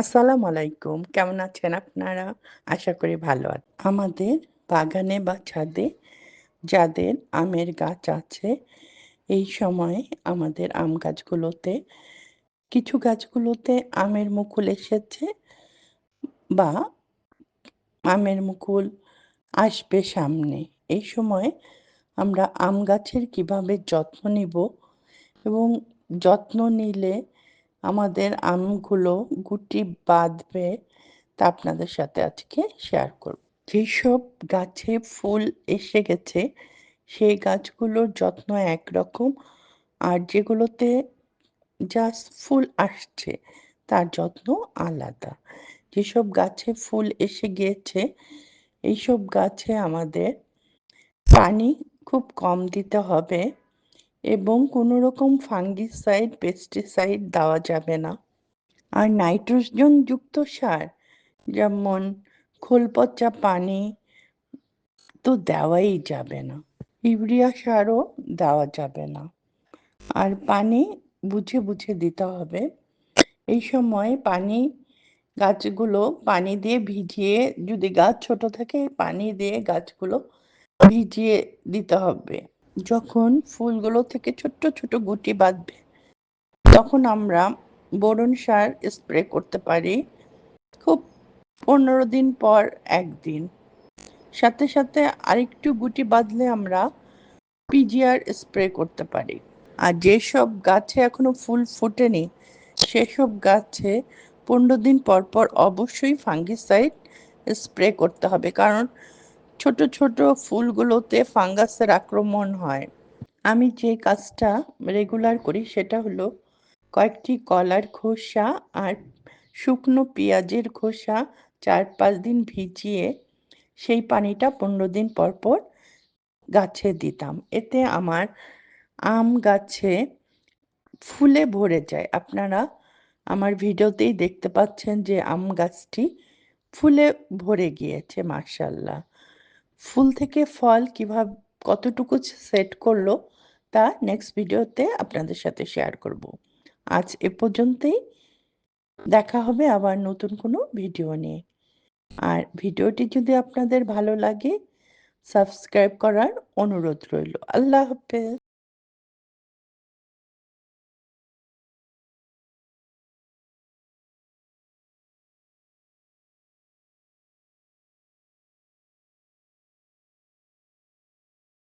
আসসালামু আলাইকুম। কেমন আছেন আপনারা? আশা করি ভালো আমাদের বাগানে বা ছাদে যাদের আমের গাছ আছে, এই সময়ে আমাদের আম গাছগুলোতে কিছু গাছগুলোতে আমের মুকুল এসেছে বা আমের মুকুল আসবে সামনে। এই সময় আমরা আম গাছের কিভাবে যত্ন নিব এবং যত্ন নিলে আমাদের আমগুলো গুটি বাঁধবে তা আপনাদের সাথে আজকে শেয়ার করব। যেসব গাছে ফুল এসে গেছে সেই গাছগুলোর যত্ন একরকম, আর যেগুলোতে জাস্ট ফুল আসছে তার যত্ন আলাদা। যেসব গাছে ফুল এসে গিয়েছে এইসব গাছে আমাদের পানি খুব কম দিতে হবে এবং কোনো রকম ফাঙ্গিসাইড, পেস্টিসাইড দেওয়া যাবে না। আর নাইট্রোজেন যুক্ত সার যেমন খোল পচা পানি তো দেওয়াই যাবে না। ইউরিয়া সারও দেওয়া যাবে না। আর পানি বুঝে বুঝে দিতে হবে। এই সময় গাছগুলো পানি দিয়ে ভিজিয়ে, যদি গাছ ছোট থাকে পানি দিয়ে গাছগুলো ভিজিয়ে দিতে হবে। যখন ফুলগুলো থেকে ছোট্ট ছোট গুটি বাঁধবে তখন আমরা বোরন সার স্প্রে করতে পারি খুব 15 দিন পর একদিন। সাথে সাথে আরেকটু গুটি বাঁধলে আমরা পিজিআর স্প্রে করতে পারি। আর যেসব গাছে এখনো ফুল ফোটেনি সেসব গাছে 15 দিন পর পর অবশ্যই ফাঙ্গিসাইড স্প্রে করতে হবে, কারণ ছোট ছোট ফুলগুলোতে ফাঙ্গাসের আক্রমণ হয়। আমি যে কাজটা রেগুলার করি সেটা হলো কয়েকটি কলার খোসা আর শুকনো পেঁয়াজের খোসা 4-5 দিন ভিজিয়ে সেই পানিটা 15 দিন পর পর গাছে দিতাম। এতে আমার আম গাছে ফুলে ভরে যায়। আপনারা আমার ভিডিওতেই দেখতে পাচ্ছেন যে আম গাছটি ফুলে ভরে গিয়েছে মাশাআল্লাহ। ফুল থেকে ফল কতটুকু সেট করলো তা নেক্সট ভিডিওতে আপনাদের সাথে শেয়ার করব। আজ এ পর্যন্তই। দেখা হবে আবার নতুন কোনো ভিডিও নিয়ে। আর ভিডিওটি যদি আপনাদের ভালো লাগে সাবস্ক্রাইব করার অনুরোধ রইল। আল্লাহ হাফেজ।